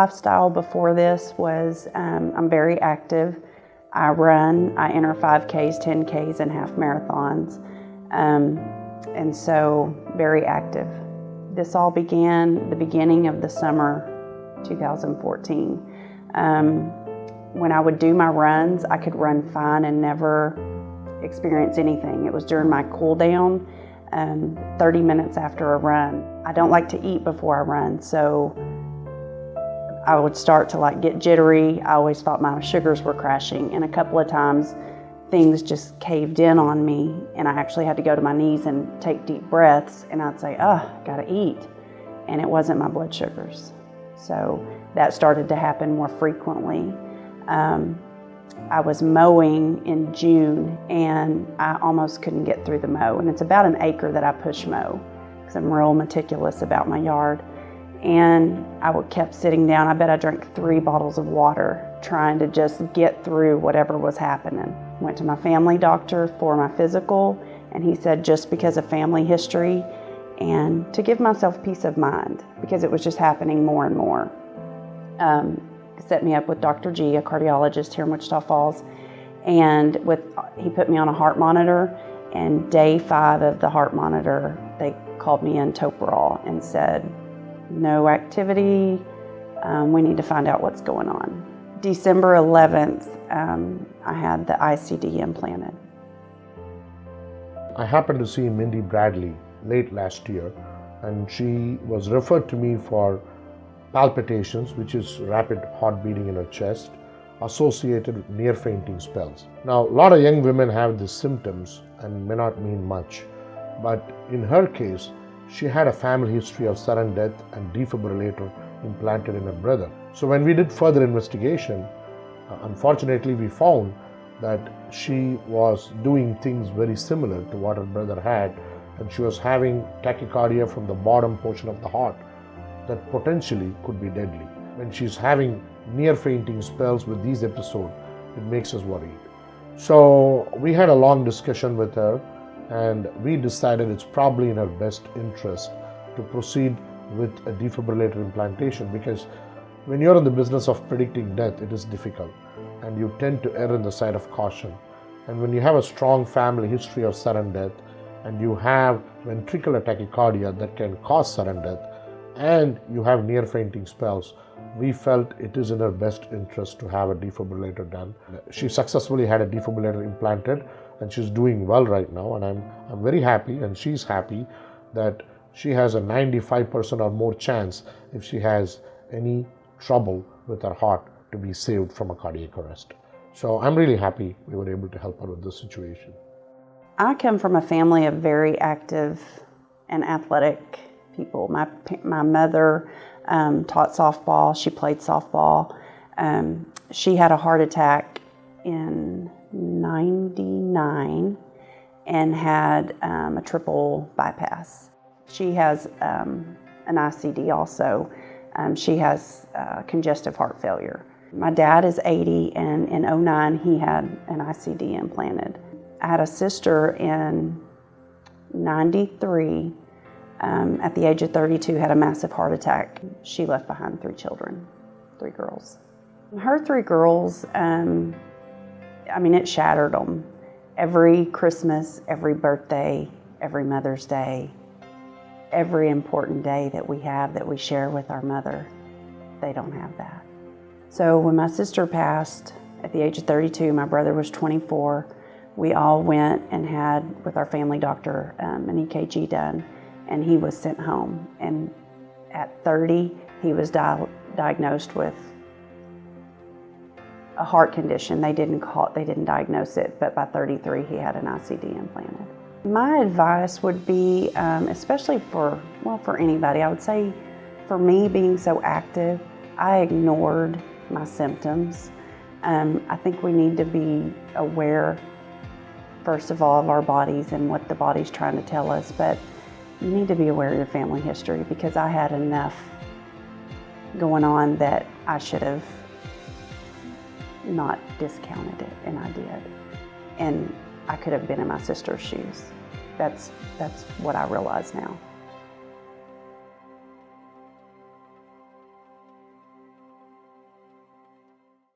lifestyle before this was I'm very active. I run, I enter 5Ks, 10Ks, and half marathons. And so very active. This all began the beginning of the summer 2014. When I would do my runs, I could run fine and never experience anything. It was during my cool down, 30 minutes after a run. I don't like to eat before I run, so I would start to get jittery. I always thought my sugars were crashing, and a couple of times things just caved in on me, and I actually had to go to my knees and take deep breaths, and I'd say, gotta eat. And it wasn't my blood sugars. So that started to happen more frequently. I was mowing in June, and I almost couldn't get through the mow. And it's about an acre that I push mow, because I'm real meticulous about my yard. And I kept sitting down. I bet I drank 3 bottles of water, trying to just get through whatever was happening. Went to my family doctor for my physical, and he said just because of family history and to give myself peace of mind, because it was just happening more and more. Set me up with Dr. G, a cardiologist here in Wichita Falls, and he put me on a heart monitor, and day 5 of the heart monitor, they called me in Toprol and said, no activity, we need to find out what's going on. December 11th, I had the ICD implanted. I happened to see Mindy Bradley late last year, and she was referred to me for palpitations, which is rapid heart beating in her chest, associated with near fainting spells. Now, a lot of young women have these symptoms and may not mean much, but in her case, she had a family history of sudden death and defibrillator implanted in her brother. So when we did further investigation, unfortunately we found that she was doing things very similar to what her brother had, and she was having tachycardia from the bottom portion of the heart that potentially could be deadly. When she's having near fainting spells with these episodes, it makes us worried. So we had a long discussion with her, and we decided it's probably in her best interest to proceed with a defibrillator implantation, because when you're in the business of predicting death, it is difficult, and you tend to err on the side of caution. And when you have a strong family history of sudden death, and you have ventricular tachycardia that can cause sudden death, and you have near fainting spells, we felt it is in her best interest to have a defibrillator done. She successfully had a defibrillator implanted, and she's doing well right now, and I'm very happy, and she's happy that she has a 95% or more chance, if she has any trouble with her heart, to be saved from a cardiac arrest. So I'm really happy we were able to help her with this situation. I come from a family of very active and athletic people. My mother taught softball. She played softball. She had a heart attack in '99 and had a triple bypass. She has an ICD also. She has congestive heart failure. My dad is 80, and in '09 he had an ICD implanted. I had a sister in '93. At the age of 32, had a massive heart attack. She left behind 3 children, 3 girls. Her 3 girls, it shattered them. Every Christmas, every birthday, every Mother's Day, every important day that we have that we share with our mother, they don't have that. So when my sister passed at the age of 32, my brother was 24, we all went and had, with our family doctor, an EKG done, and he was sent home. And at 30, he was diagnosed with a heart condition. They didn't diagnose it, but by 33, he had an ICD implanted. My advice would be, especially for anybody, I would say for me being so active, I ignored my symptoms. I think we need to be aware, first of all, of our bodies and what the body's trying to tell us, but you need to be aware of your family history, because I had enough going on that I should have not discounted it, and I did. And I could have been in my sister's shoes. That's what I realize now.